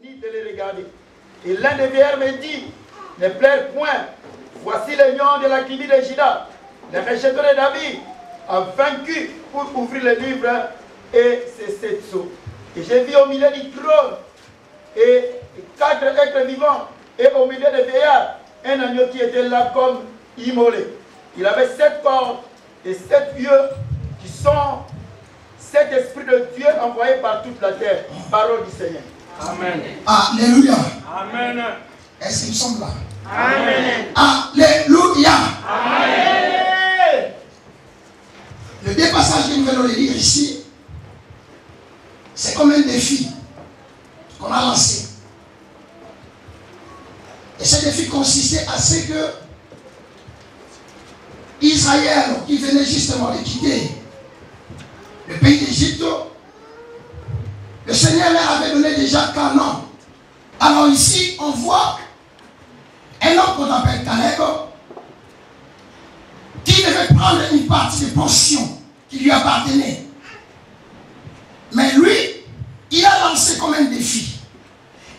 Ni de les regarder. Et l'un des vieillards me dit, ne pleure point, voici le lion de la tribu de Juda, le rejeteur de David, a vaincu pour ouvrir le livre et ses 7 sceaux. Et j'ai vu au milieu du trône et 4 êtres vivants, et au milieu des vieillards, un agneau qui était là comme immolé. Il avait 7 cornes et 7 yeux qui sont 7 esprits de Dieu envoyés par toute la terre. Parole du Seigneur. Amen. Alléluia. Amen. Est-ce qu'ils sont là? Amen. Alléluia. Amen. Le deux passages que nous allons lire ici, c'est comme un défi qu'on a lancé. Et ce défi consistait à ce que Israël, qui venait justement de quitter le pays d'Égypte, le Seigneur leur avait donné déjà Canaan. Alors ici, on voit un homme qu'on appelle Caleb, qui devait prendre une partie des portions qui lui appartenaient. Mais lui, il a lancé comme un défi.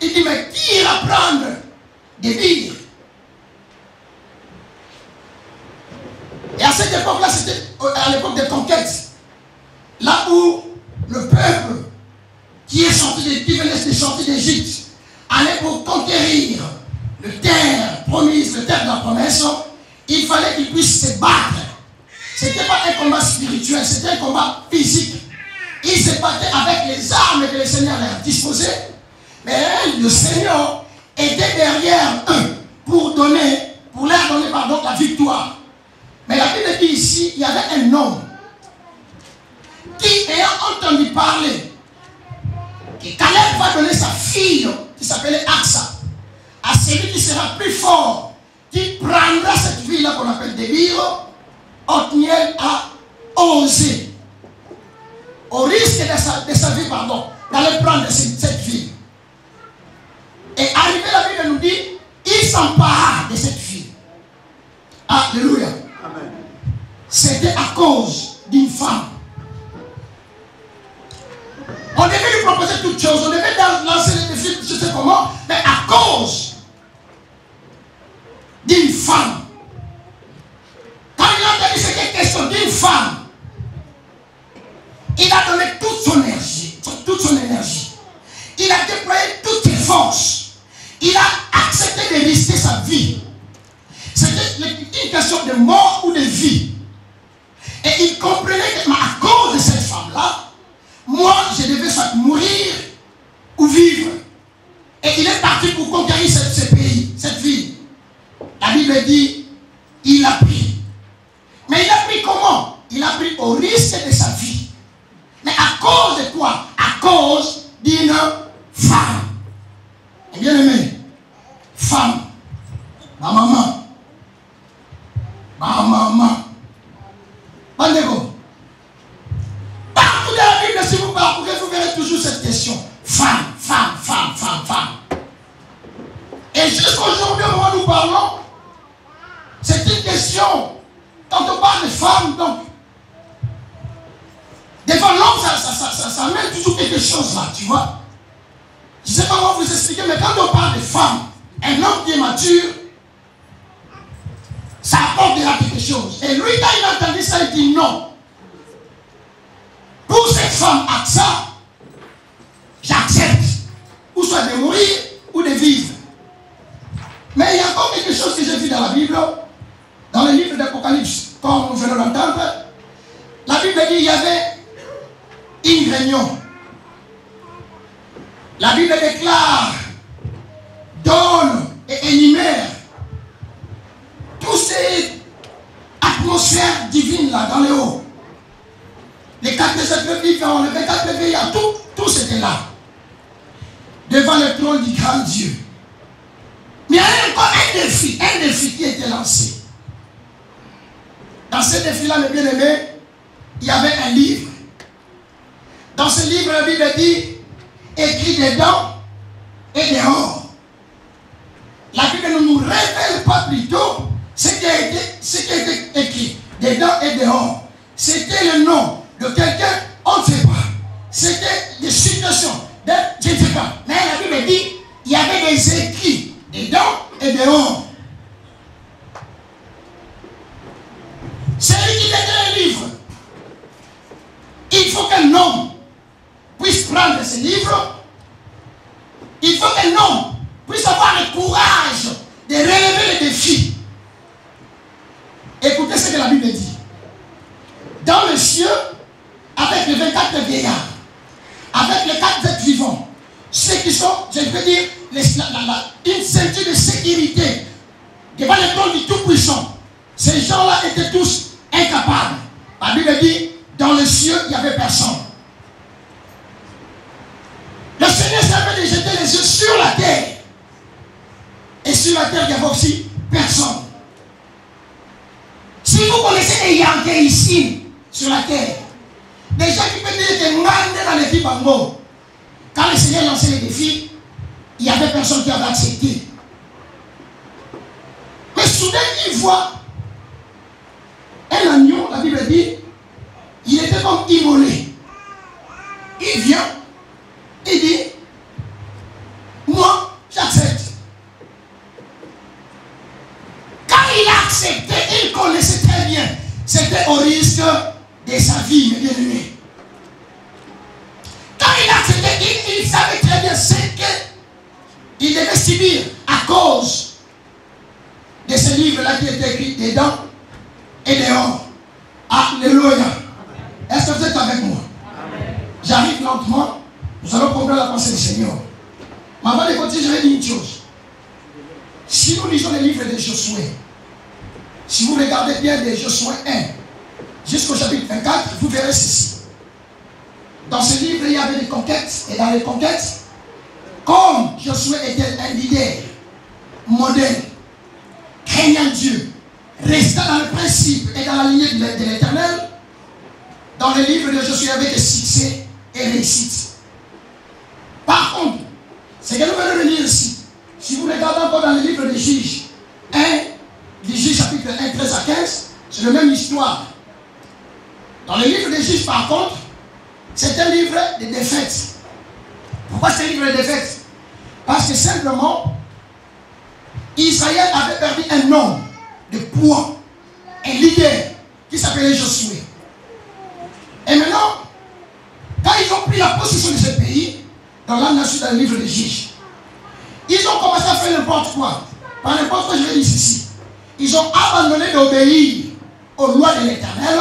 Il dit, mais qui ira prendre des billes? Et à cette époque-là, c'était à l'époque des conquêtes. Là où le peuple qui venait de sortir d'Égypte allait pour conquérir le terre promise, le terre de la promesse, il fallait qu'il puisse se battre. Ce n'était pas un combat spirituel, c'était un combat physique. Ils se battaient avec les armes que le Seigneur leur disposait, mais le Seigneur était derrière eux pour leur donner la victoire. Mais la Bible dit ici, il y avait un homme qui, ayant entendu parler que Caleb va donner sa fille, qui s'appelait Aksa, à celui qui sera plus fort, qui prendra cette fille-là qu'on appelle Débir, Othniel a osé, au risque de sa vie, d'aller prendre cette fille. Et arrivé, la Bible nous dit, il s'empare de cette fille. Alléluia. Amen. C'était à cause d'une femme. On devait lui proposer toutes choses, on devait lancer les défis, je sais comment, mais à cause d'une femme. Quand il a entendu cette question d'une femme, il a donné toute son énergie. Il a déployé toutes ses forces. Il a accepté de risquer sa vie. C'était une question de mort ou de vie. Et il comprenait que à cause de cette femme-là, moi, je devais soit mourir ou vivre. Et il est parti pour conquérir ce pays, cette ville. La Bible dit, il a pris. Mais il a pris comment? Il a pris au risque de sa vie. Mais à cause de quoi? À cause d'une femme. Et bien aimé, femme, ma maman, Bandego. Partout dans la Bible, si vous parcourez, vous verrez toujours cette question. Femme. Et jusqu'aujourd'hui, au moment où nous parlons, c'est une question. Quand on parle de femme, donc, des fois, l'homme, ça amène toujours quelque chose là, tu vois. Je ne sais pas comment vous expliquer, mais quand on parle de femme, un homme qui est mature, ça apportera quelque chose. Et lui, quand il a entendu ça, il dit non. Pour cette femme, Aksa, j'accepte. Ou soit de mourir, ou de vivre. Mais il y a encore quelque chose que j'ai vu dans la Bible, dans le livre d'Apocalypse, comme vous venez d'entendre. La Bible dit qu'il y avait une réunion. La Bible déclare, donne et énumère toutes ces atmosphères divines là dans le haut. Les 4 êtres vivants, les 24 veillants, tout c'était là. Devant le trône du grand Dieu. Mais il y avait encore un défi qui était lancé. Dans ce défi-là, mes bien-aimés, il y avait un livre. Dans ce livre, la Bible dit, écrit dedans et dehors. La Bible ne nous révèle pas plutôt ce qui a été écrit dedans et dehors. C'était le nom de quelqu'un, on ne sait pas. C'était des situations, des Il faut qu'un homme puisse avoir le courage de relever les défis. Écoutez ce que la Bible dit. Dans le ciel, avec les 24 vieillards, avec les 4 êtres vivants, ceux qui sont, je peux dire, une ceinture de sécurité devant le trône du Tout-Puissant. Ces gens-là étaient tous incapables. La Bible dit, dans le ciel, il n'y avait personne. Le Seigneur savait de jeter les yeux sur la terre. Et sur la terre, il n'y avait aussi personne. Si vous connaissez les Yankés ici, sur la terre, des gens qui peuvent dire que Ngande dans les filles Bango, quand le Seigneur lançait les défis, il n'y avait personne qui avait accepté. Mais soudain, il voit un agneau, la Bible dit, il était comme immolé. Il vient, il dit, moi, j'accepte. Quand il a accepté, il connaissait très bien. C'était au risque de sa vie, mes bien-aimés. Quand il a accepté, il savait très bien ce qu'il devait subir à cause de ce livre-là qui était écrit dedans et dehors. Alléluia. Est-ce que vous êtes avec moi? J'arrive lentement. Nous allons comprendre la pensée du Seigneur. Mais avant de continuer, je vais dire une chose. Si nous lisons les livres de Josué, si vous regardez bien de Josué 1 jusqu'au chapitre 24, vous verrez ceci. Dans ce livre, il y avait des conquêtes. Et dans les conquêtes, comme Josué était un leader modèle, craignant Dieu, restant dans le principe et dans la lignée de l'Éternel, dans le livre de Josué, il y avait des succès et réussites. Par contre, ce que nous venons de lire ici, si vous regardez encore dans le livre des Juges, 1, du Juges chapitre 1, 13 à 15, c'est la même histoire. Dans le livre des Juges, par contre, c'est un livre de défaites. Pourquoi c'est un livre de défaites? Parce que simplement, Israël avait perdu un homme de poids, un leader qui s'appelait Josué. Et maintenant, quand ils ont pris la possession de ce pays, dans la nation, dans le livre des Juges, ils ont commencé à faire n'importe quoi. Par n'importe quoi, je vais dire ceci. Ils ont abandonné d'obéir aux lois de l'Éternel.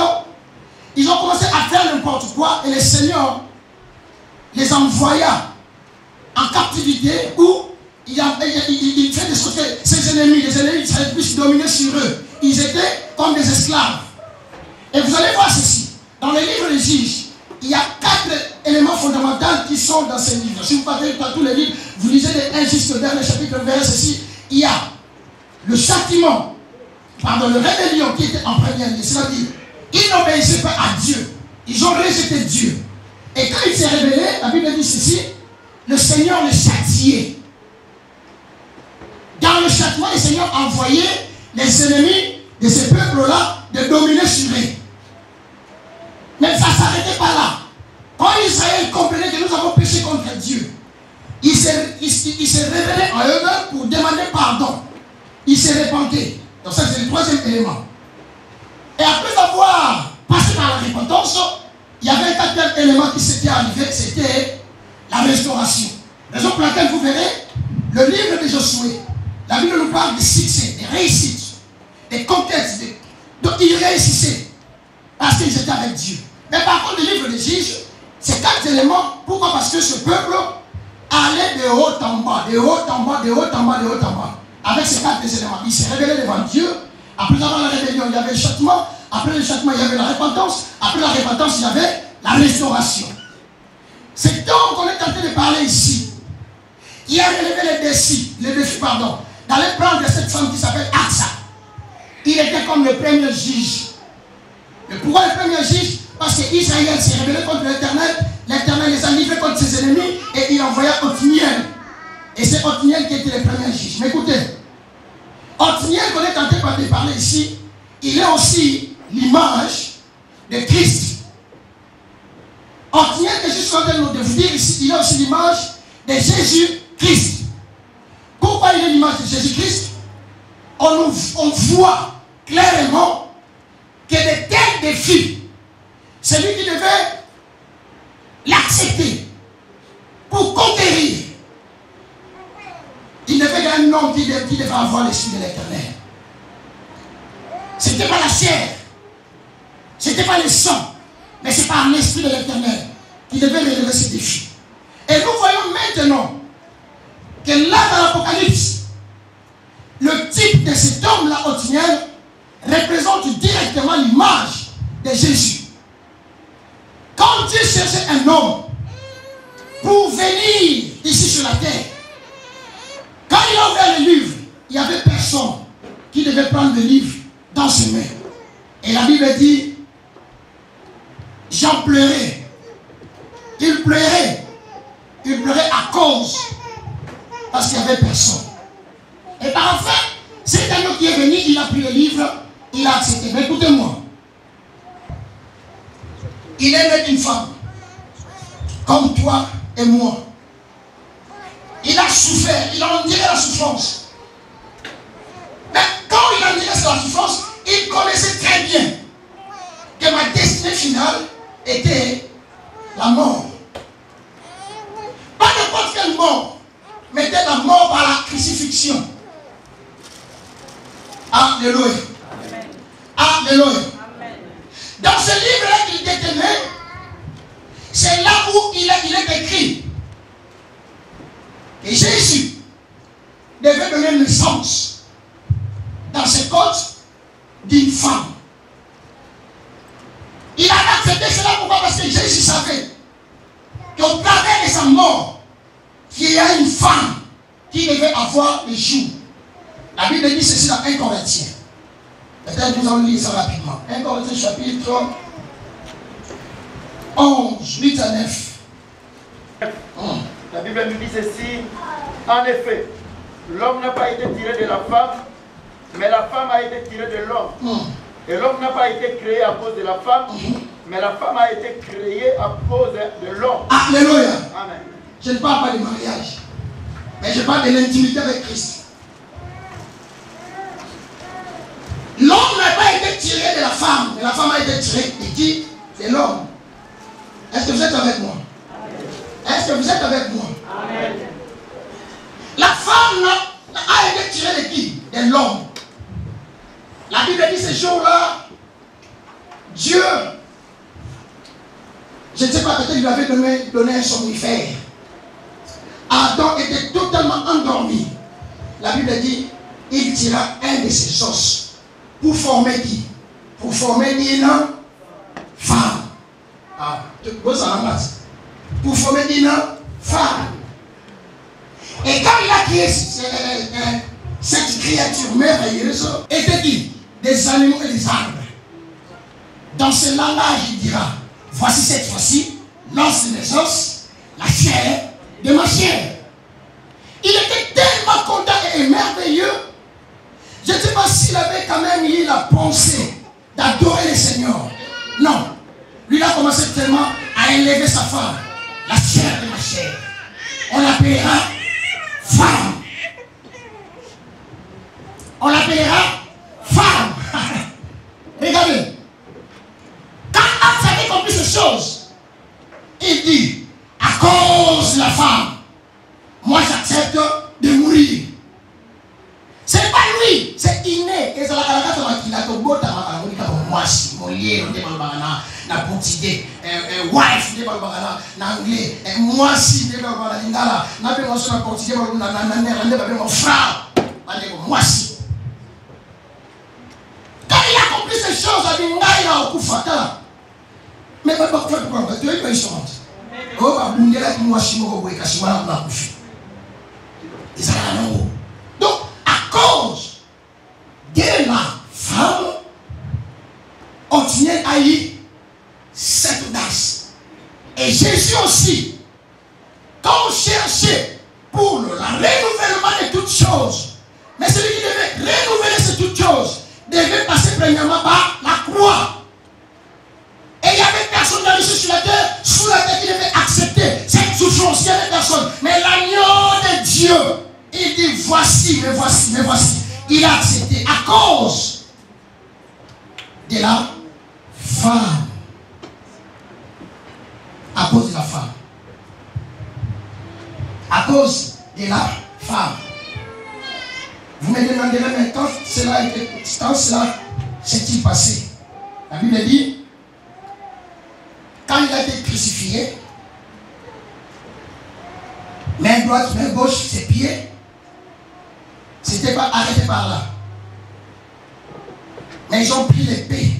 Ils ont commencé à faire n'importe quoi et le Seigneur les envoya en captivité où il fait de sorte que ses ennemis, les ennemis puissent dominer sur eux. Ils étaient comme des esclaves. Et vous allez voir ceci. Dans le livre des Juges, il y a 4 éléments fondamentaux qui sont dans ce livre. Si vous partez dans tous les livres, vous lisez les 1 jusqu'au dernier chapitre, verset ceci. Il y a le châtiment, le rébellion qui était en première ligne. C'est-à-dire, ils n'obéissaient pas à Dieu. Ils ont rejeté Dieu. Et quand ils s'est révélé, la Bible dit ceci, le Seigneur les châtiait. Dans le châtiment, le Seigneur envoyait les ennemis de ce peuple-là de dominer sur eux. Mais ça ne s'arrêtait pas là. Quand Israël comprenait que nous avons péché contre Dieu, il s'est révélé en eux-mêmes pour demander pardon. Il s'est repenté. Donc ça, c'est le 3e élément. Et après avoir passé par la repentance, il y avait un 4e élément qui s'était arrivé, c'était la restauration. Raison pour laquelle vous verrez, le livre de Josué, la Bible nous parle de succès, de réussite, des conquêtes. Donc ils réussissaient parce qu'ils étaient avec Dieu. Mais par contre, le livre des Juges, c'est 4 éléments. Pourquoi? Parce que ce peuple allait de haut en bas, de haut en bas, de haut en bas, de haut en bas. Avec ces 4 éléments, il s'est révélé devant Dieu. Après avoir la rébellion, il y avait le châtiment. Après le châtiment, il y avait la repentance. Après la repentance, il y avait la restauration. Cet homme qu'on est en train de parler ici, il a relevé les défis, d'aller prendre cette femme qui s'appelle Aksa. Il était comme le premier juge. Mais pourquoi le premier juge? Parce qu'Israël s'est rebellé contre l'Éternel. L'Éternel les a livrés contre ses ennemis et il envoya Othniel. Et c'est Othniel qui était le premier juge. Mais écoutez, Othniel qu'on est en train de parler ici, il est aussi l'image de Christ. Othniel que je suis en train de vous dire ici, il est aussi l'image de Jésus-Christ. Pourquoi il est l'image de Jésus-Christ? On voit clairement que de tels défis, celui qui devait l'accepter pour conquérir, un homme qui devait avoir l'esprit de l'Éternel. Ce n'était pas la chair, ce n'était pas le sang, mais c'est par l'esprit de l'Éternel qui devait relever ce défi. Et nous voyons maintenant que là dans l'Apocalypse, le type de cet homme-là Othniel représente directement l'image de Jésus. Quand Dieu cherchait un homme pour venir ici sur la terre, quand il a ouvert le livre, il n'y avait personne qui devait prendre le livre dans ses mains. Et la Bible dit, Jean pleurait. Il pleurait. Il pleurait à cause, parce qu'il n'y avait personne. Et par enfin, cet agneau qui est venu, il a pris le livre, il a accepté. Mais écoutez-moi, il est né d'une femme, comme toi et moi. Il a souffert, il a enduré la souffrance. Mais quand il a enduré la souffrance, il connaissait très bien que ma destinée finale était la mort. Pas n'importe quelle mort, mais c'était la mort par la crucifixion. Alléluia. Alléluia. Dans ce livre-là qu'il détenait, c'est là où il est écrit que Jésus devait donner naissance dans ses côtes d'une femme. Il a accepté cela pourquoi? Parce que Jésus savait qu'au travers de sa mort, il y a une femme qui devait avoir le jour. La Bible dit ceci dans 1 Corinthiens. Peut-être nous allons lire ça rapidement. 1 Corinthiens chapitre 11, 8 à 9. La Bible nous dit ceci. En effet, l'homme n'a pas été tiré de la femme, mais la femme a été tirée de l'homme. Et l'homme n'a pas été créé à cause de la femme, mais la femme a été créée à cause de l'homme. Alléluia. Amen. Je ne parle pas de mariage, mais je parle de l'intimité avec Christ. L'homme n'a pas été tiré de la femme, mais la femme a été tirée de qui? De l'homme. Est-ce que vous êtes avec moi? Est-ce que vous êtes avec moi? Amen. La femme a été tirée de qui? De l'homme. La Bible dit ce jour-là, Dieu, je ne sais pas, peut-être il lui avait donné un somnifère. Adam était totalement endormi. La Bible dit, il tira un de ses os. Pour former qui? Pour former une femme. Pour former une femme. Et quand il a créé cette créature merveilleuse, était qui? Des animaux et des arbres. Dans ce langage, il dira, voici cette fois-ci, l'os de mes os, la chair de ma chair. Il était tellement content et merveilleux. Je ne sais pas s'il avait quand même eu la pensée d'adorer le Seigneur. Non. Lui, il a commencé tellement à élever sa femme. La chair de ma chair. On l'appellera femme. On l'appellera femme. Regardez. Quand Adam avait compris ces choses, il dit, à cause de la femme, moi j'accepte de mourir. Ce n'est pas lui, c'est inné. Et c'est la caractère qui a tout beau à moi, si mon lien, on est na wife, na anglais, moi si, on est dans lingala, na pe moi na portugais, na frère, moi si. Quand il a compris ces choses, il a dit, il a okufa. Mais pas quoi, tu es pas insolente. Oh, bah, bungela qui moi si moi kasi moi na kufi. Ils ont donc à cause de la femme, Othniel a eu cette audace. Et Jésus aussi, quand on cherchait pour le renouvellement de toutes choses, mais celui qui devait renouveler ces toutes choses devait passer premièrement par la croix. Et il n'y avait personne dans ici sur la terre qui devait accepter cette souffrance. Il n'y avait personne. Mais l'agneau de Dieu, il dit voici, mais voici, mais voici. Il a accepté à cause de la femme. À cause de la femme. À cause de la femme. Vous me demanderez, mais quand cela s'est-il passé? La Bible dit, quand il a été crucifié, main droite, main gauche, ses pieds, c'était pas arrêté par là. Mais ils ont pris l'épée,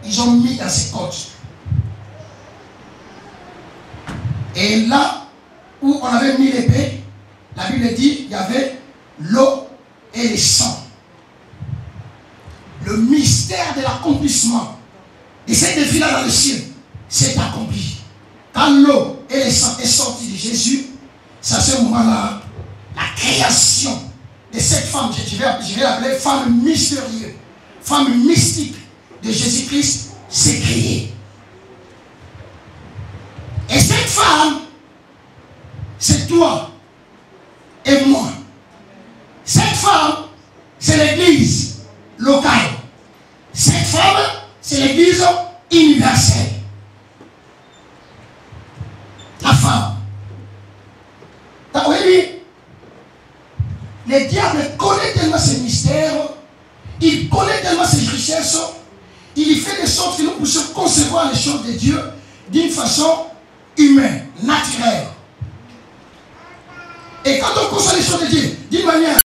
ils ont mis dans ses côtes. Et là où on avait mis l'épée, la Bible dit, il y avait l'eau et le sang. Le mystère de l'accomplissement de cette défi-là dans le ciel s'est accompli. Quand l'eau et le sang est sorti de Jésus, c'est à ce moment-là, la création de cette femme, je vais l'appeler femme mystérieuse, femme mystique de Jésus-Christ, s'est créée. Et cette femme, c'est toi et moi. Cette femme, c'est l'église locale. Cette femme, c'est l'église universelle. La femme. Oui, le diable connaît tellement ces mystères, il connaît tellement ces richesses, il fait de sorte que nous puissions concevoir les choses de Dieu d'une façon humaine, naturelle. Et quand on conçoit les choses de Dieu d'une manière